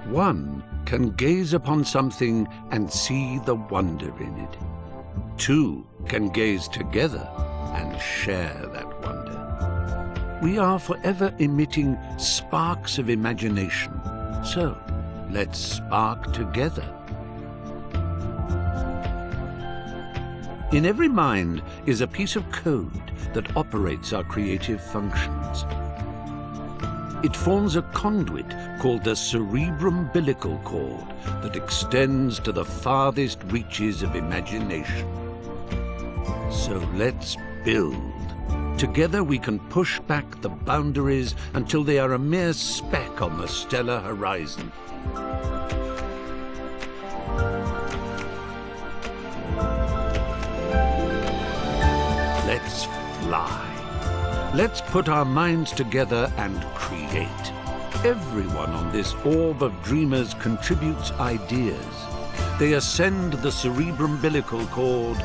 One can gaze upon something and see the wonder in it. Two can gaze together and share that wonder. We are forever emitting sparks of imagination, so let's spark together. In every mind is a piece of code that operates our creative functions. It forms a conduit called the cerebrum-umbilical cord that extends to the farthest reaches of imagination. So let's build. Together we can push back the boundaries until they are a mere speck on the stellar horizon. Let's fly. Let's put our minds together and create. Everyone on this orb of dreamers contributes ideas. They ascend the cerebrum-umbilical cord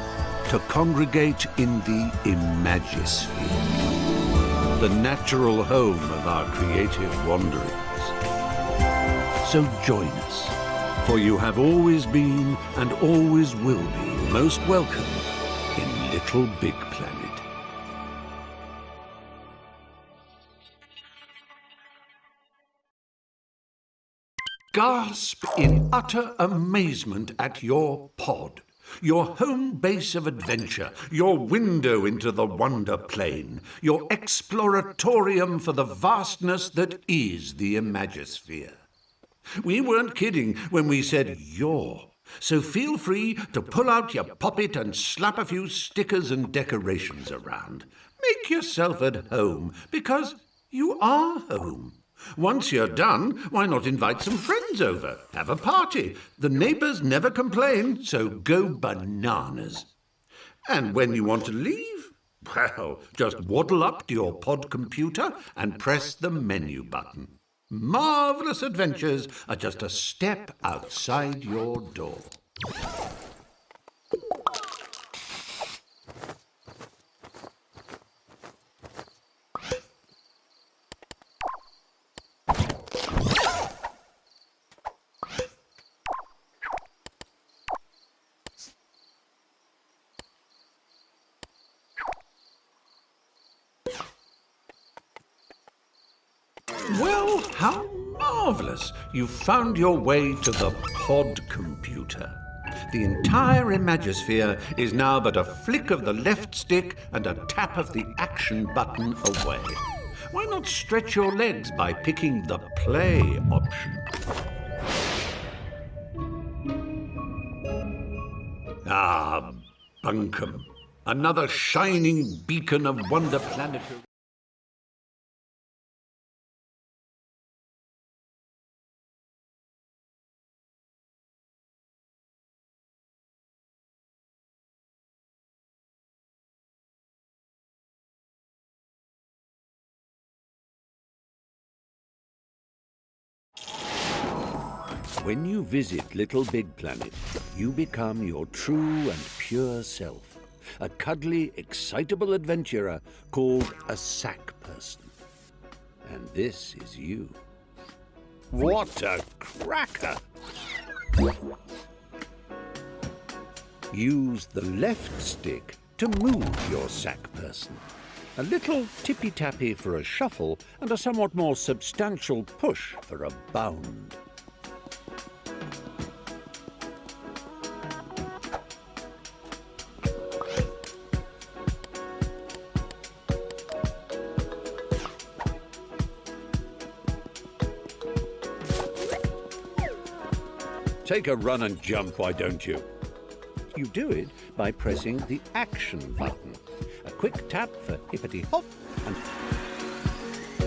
to congregate in the Imagisphere, the natural home of our creative wanderings. So join us, for you have always been and always will be most welcome in Little Big Planet. Gasp in utter amazement at your pod, your home base of adventure, your window into the wonder plane, your exploratorium for the vastness that is the Imagisphere. We weren't kidding when we said your, so feel free to pull out your poppet and slap a few stickers and decorations around. Make yourself at home, because you are home. Once you're done, why not invite some friends over? Have a party. The neighbours never complain, so go bananas. And when you want to leave, well, just waddle up to your pod computer and press the menu button. Marvellous adventures are just a step outside your door. Well, how marvellous! You've found your way to the pod computer. The entire Imagisphere is now but a flick of the left stick and a tap of the action button away. Why not stretch your legs by picking the play option? Ah, bunkum. Another shining beacon of wonder planetary. When you visit Little Big Planet, you become your true and pure self, a cuddly, excitable adventurer called a sack person. And this is you. What a cracker! Use the left stick to move your sack person. A little tippy-tappy for a shuffle and a somewhat more substantial push for a bound. Take a run and jump, why don't you? You do it by pressing the action button. A quick tap for hippity-hop and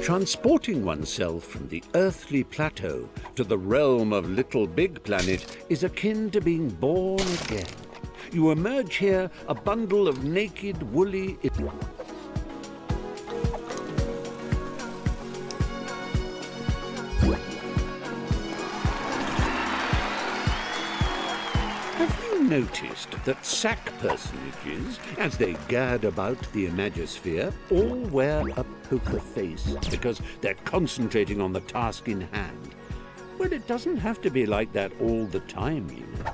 transporting oneself from the earthly plateau to the realm of Little Big Planet is akin to being born again. You emerge here a bundle of naked, woolly... noticed that sack personages, as they gad about the Imagisphere, all wear a poker face because they're concentrating on the task in hand. Well, it doesn't have to be like that all the time, you know.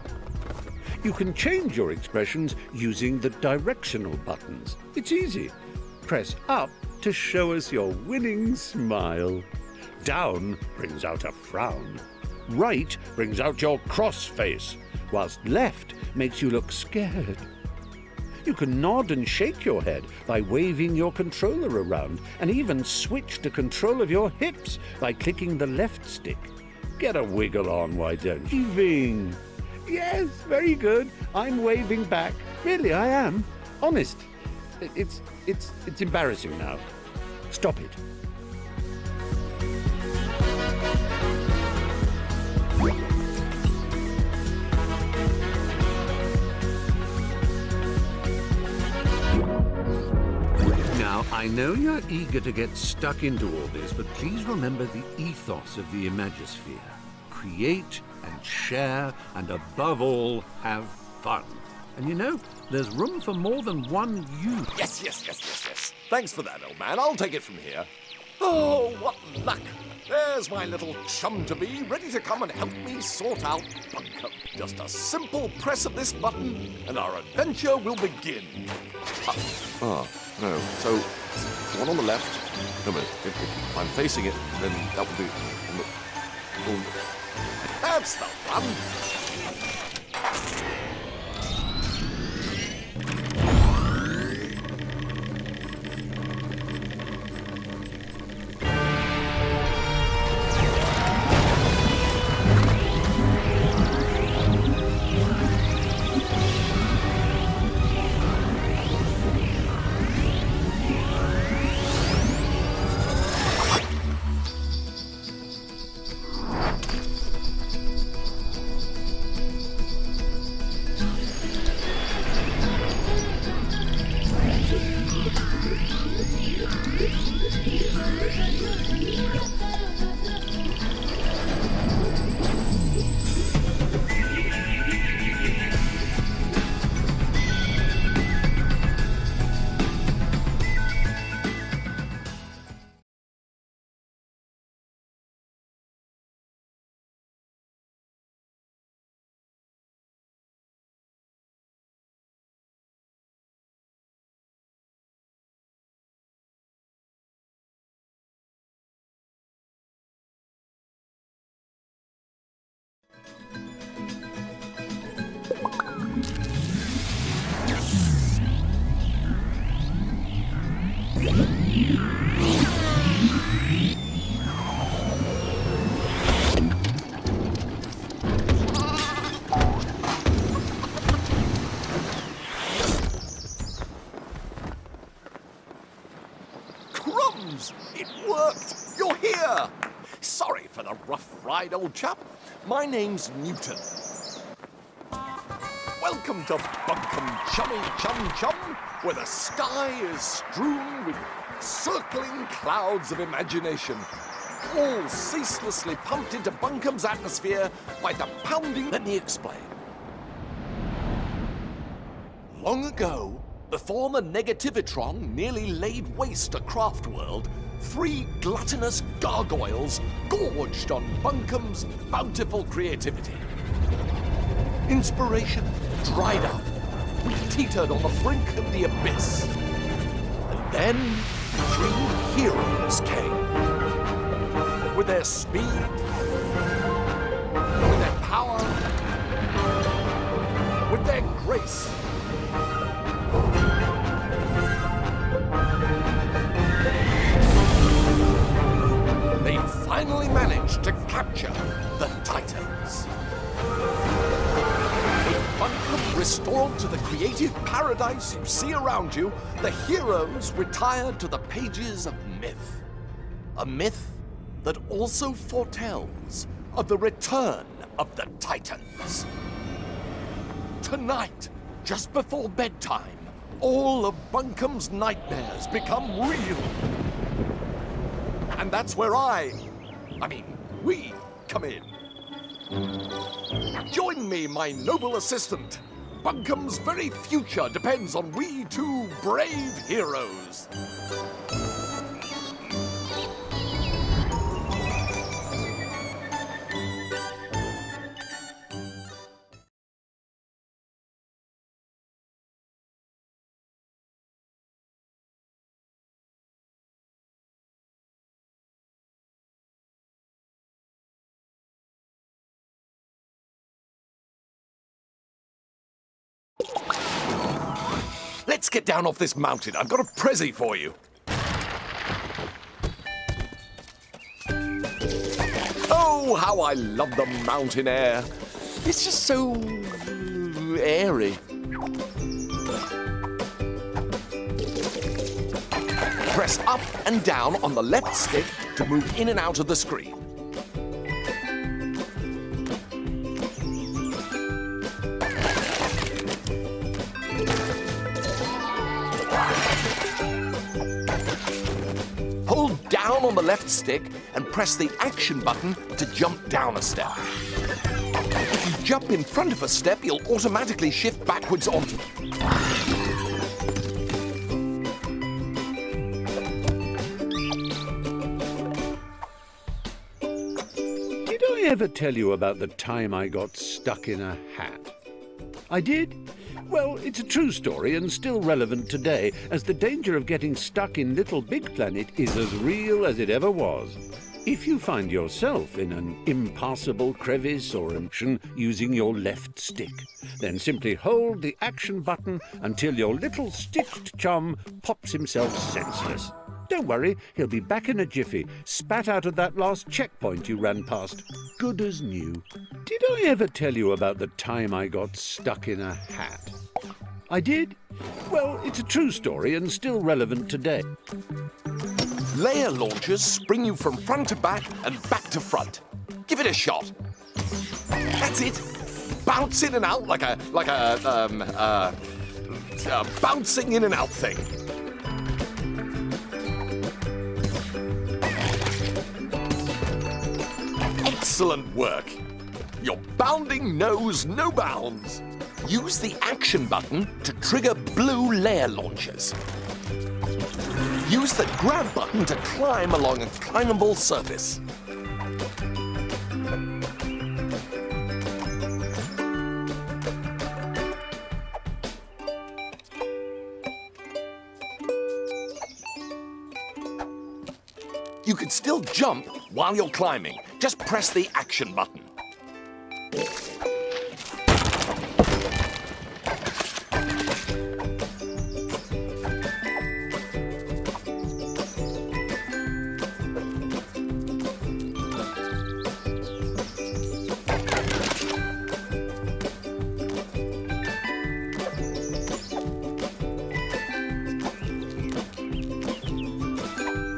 You can change your expressions using the directional buttons. It's easy. Press up to show us your winning smile. Down brings out a frown. Right brings out your cross face, whilst left makes you look scared. You can nod and shake your head by waving your controller around, and even switch to control of your hips by clicking the left stick. Get a wiggle on, why don't you? Waving. Yes, very good. I'm waving back. Really, I am. Honest. It's embarrassing now. Stop it. Now, I know you're eager to get stuck into all this, but please remember the ethos of the Imagisphere. Create and share, and above all, have fun. And you know, there's room for more than one you. Yes. Thanks for that, old man. I'll take it from here. Oh, what luck. There's my little chum-to-be, ready to come and help me sort out Bunkum. Just a simple press of this button, and our adventure will begin. No. So, the one on the left. No, but if I'm facing it, then that will be on the... That's the one. It worked! You're here! Sorry for the rough ride, old chap. My name's Newton. Welcome to Bunkum Chummy Chum Chum, where the sky is strewn with circling clouds of imagination, all ceaselessly pumped into Bunkum's atmosphere by the pounding... Let me explain. Long ago, before the Negativitron nearly laid waste a craft world, 3 gluttonous gargoyles gorged on Bunkum's bountiful creativity. Inspiration dried up. We teetered on the brink of the abyss. And then 3 heroes came. With their speed, with their power, with their grace. They finally managed to capture the Titans. With Bunkum restored to the creative paradise you see around you, the heroes retired to the pages of myth. A myth that also foretells of the return of the Titans. Tonight, just before bedtime, all of Bunkum's nightmares become real. And that's where we come in. Join me, my noble assistant. Bunkum's very future depends on we 2 brave heroes. Let's get down off this mountain. I've got a prezi for you. Oh, how I love the mountain air. It's just so airy. Press up and down on the left stick to move in and out of the screen. Hold down on the left stick and press the action button to jump down a step. If you jump in front of a step, you'll automatically shift backwards onto it. Did I ever tell you about the time I got stuck in a hat? I did? Well, it's a true story and still relevant today, as the danger of getting stuck in Little Big Planet is as real as it ever was. If you find yourself in an impassable crevice or junction using your left stick, then simply hold the action button until your little sticked chum pops himself senseless. Don't worry, he'll be back in a jiffy, spat out of that last checkpoint you ran past, good as new. Did I ever tell you about the time I got stuck in a hat? I did? Well, it's a true story and still relevant today. Layer launchers spring you from front to back and back to front. Give it a shot. That's it. Bounce in and out like a bouncing in and out thing. Excellent work. Your bounding knows no bounds. Use the action button to trigger blue layer launchers. Use the grab button to climb along a climbable surface. You can still jump while you're climbing. Just press the action button.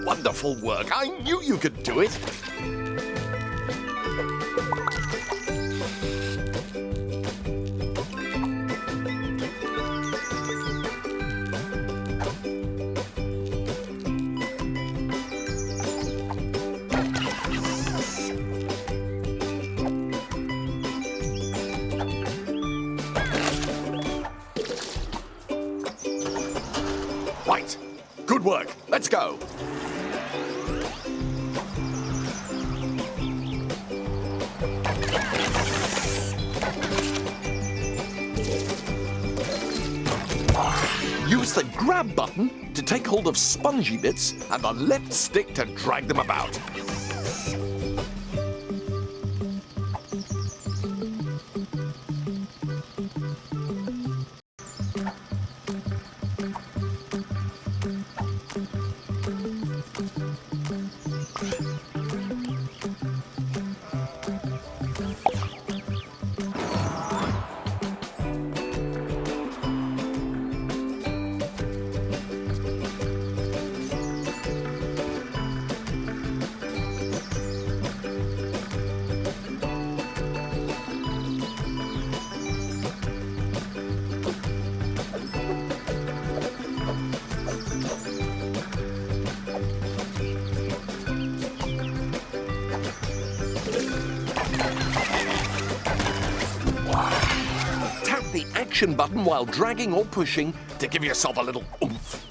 Wonderful work. I knew you could do it. Right. Good work. Let's go. Use the grab button to take hold of spongy bits and the left stick to drag them about. The action button while dragging or pushing to give yourself a little oomph.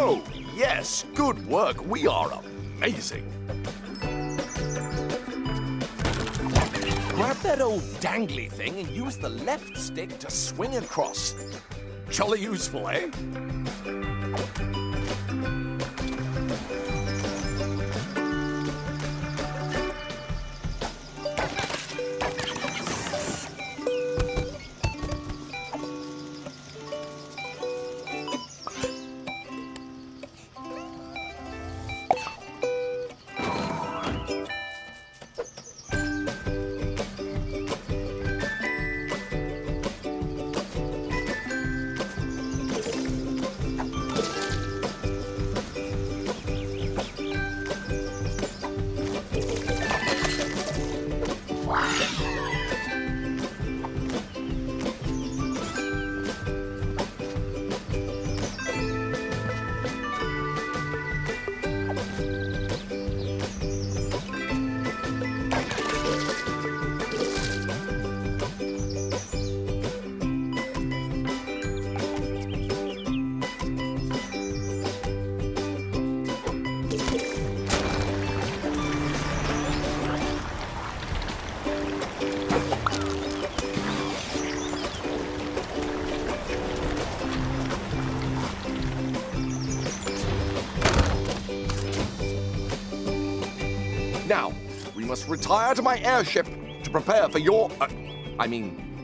Oh, yes, good work. We are amazing. Grab that old dangly thing and use the left stick to swing across. Jolly useful, eh? Now, we must retire to my airship to prepare for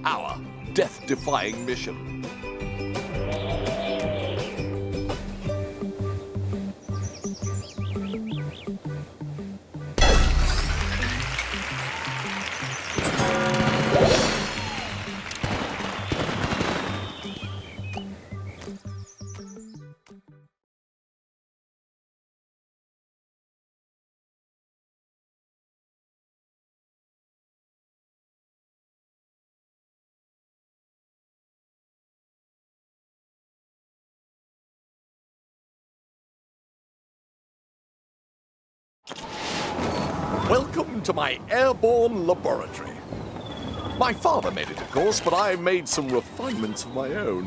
our death-defying mission. Welcome to my airborne laboratory. My father made it, of course, but I made some refinements of my own.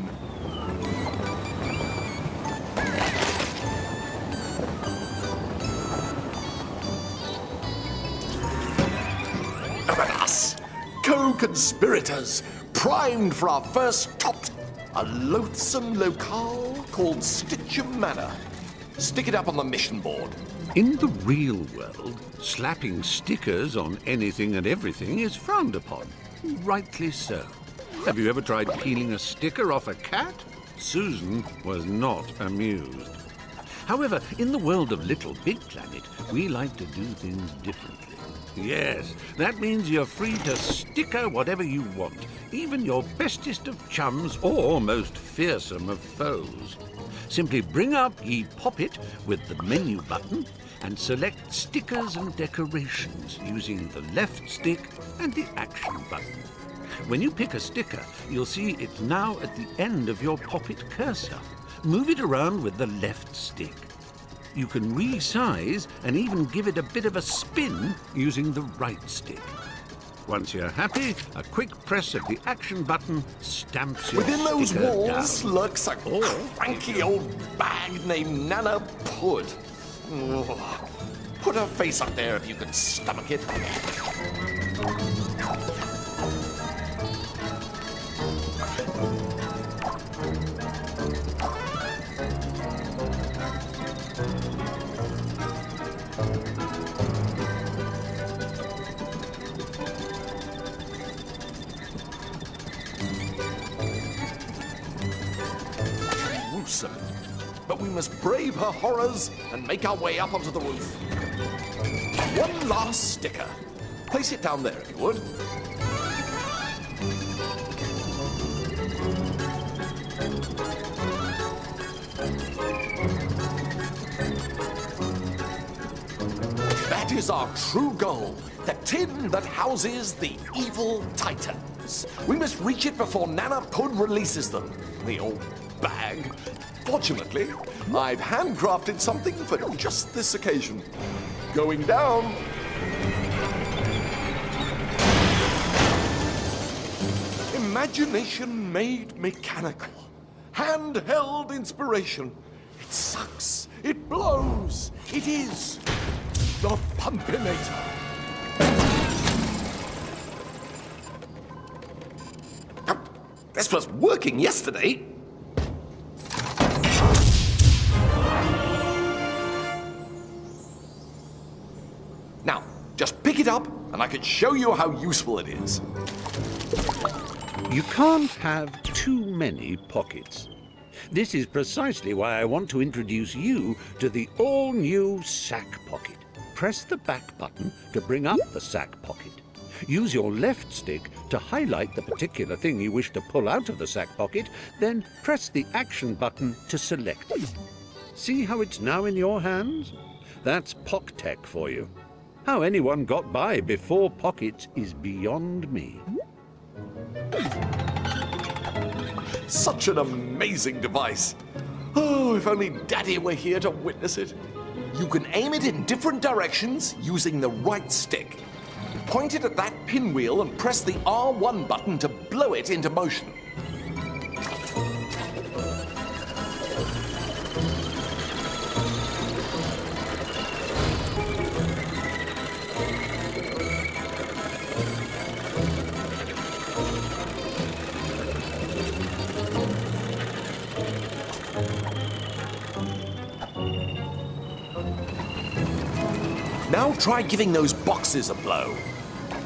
And us, co-conspirators, primed for our first tot, a loathsome locale called Stitcham Manor. Stick it up on the mission board. In the real world, slapping stickers on anything and everything is frowned upon. Rightly so. Have you ever tried peeling a sticker off a cat? Susan was not amused. However, in the world of Little Big Planet, we like to do things differently. Yes, that means you're free to sticker whatever you want, even your bestest of chums or most fearsome of foes. Simply bring up ye Poppet with the menu button and select stickers and decorations using the left stick and the action button. When you pick a sticker, you'll see it's now at the end of your Poppet cursor. Move it around with the left stick. You can resize and even give it a bit of a spin using the right stick. Once you're happy, a quick press of the action button stamps your Within those sticker walls down. lurks a cranky old bag named Nana Pud. Oh, put her face up there if you can stomach it. Gruesome. But we must brave her horrors and make our way up onto the roof. One last sticker. Place it down there if you would. That is our true goal. The tin that houses the evil titans. We must reach it before Nana Pud releases them. The old bag. Fortunately, I've handcrafted something for just this occasion. Going down. Imagination made mechanical. Handheld inspiration. It sucks. It blows. It is the Pumpinator. This was working yesterday. Now, just pick it up, and I can show you how useful it is. You can't have too many pockets. This is precisely why I want to introduce you to the all-new sack pocket. Press the back button to bring up the sack pocket. Use your left stick to highlight the particular thing you wish to pull out of the sack pocket, then press the action button to select it. See how it's now in your hands? That's POC tech for you. How anyone got by before pockets is beyond me. Such an amazing device. Oh, if only Daddy were here to witness it. You can aim it in different directions using the right stick. Point it at that pinwheel and press the R1 button to blow it into motion. Now try giving those boxes a blow.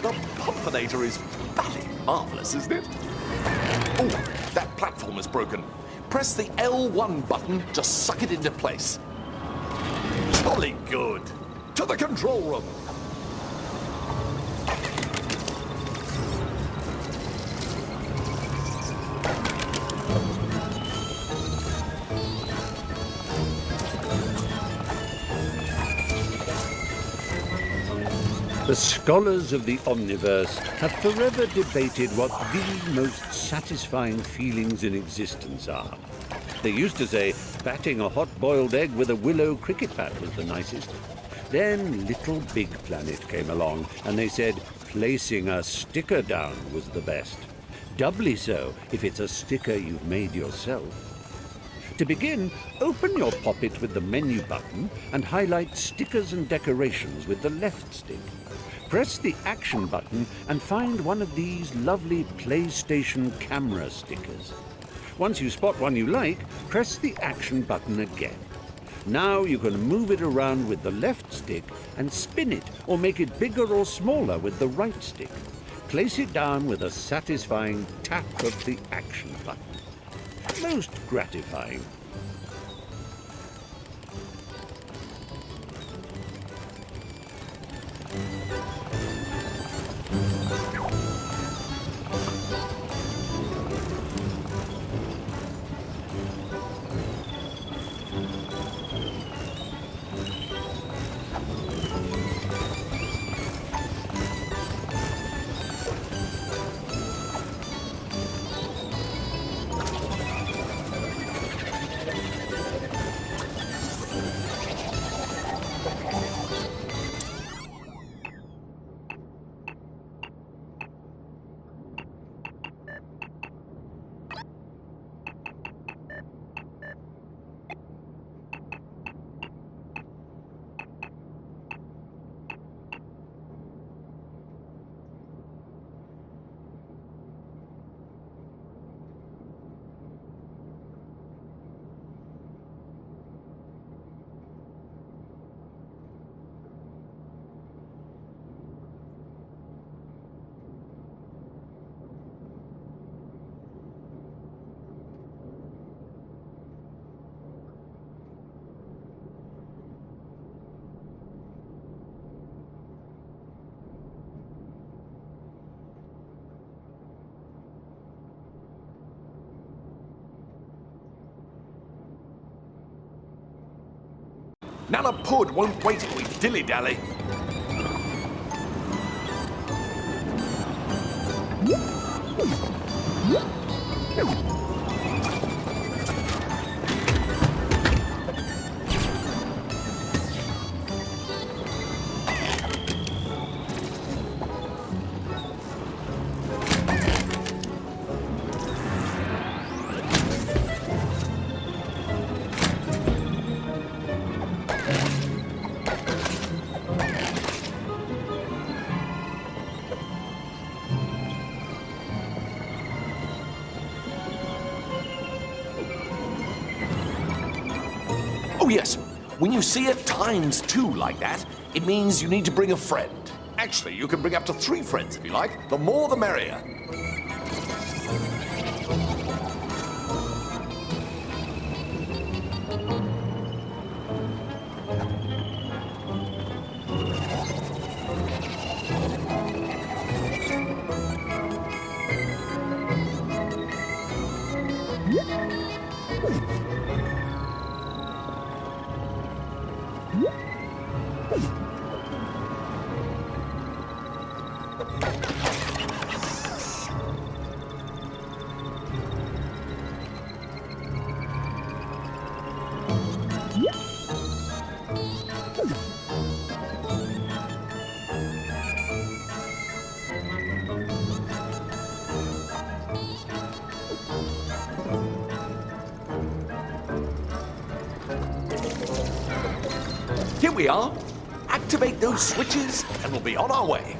The Pumpinator is bloody marvelous, isn't it? Oh, that platform is broken. Press the L1 button to suck it into place. Jolly good. To the control room. The scholars of the Omniverse have forever debated what the most satisfying feelings in existence are. They used to say batting a hot-boiled egg with a willow cricket bat was the nicest. Then Little Big Planet came along, and they said placing a sticker down was the best. Doubly so if it's a sticker you've made yourself. To begin, open your Pop-It with the menu button and highlight stickers and decorations with the left stick. Press the action button and find one of these lovely PlayStation camera stickers. Once you spot one you like, press the action button again. Now you can move it around with the left stick and spin it or make it bigger or smaller with the right stick. Place it down with a satisfying tap of the action button. Most gratifying. Nana Pud won't wait if we dilly-dally. yes. When you see it times 2 like that, it means you need to bring a friend. Actually, you can bring up to 3 friends if you like. The more the merrier. Here we are. Activate those switches and we'll be on our way.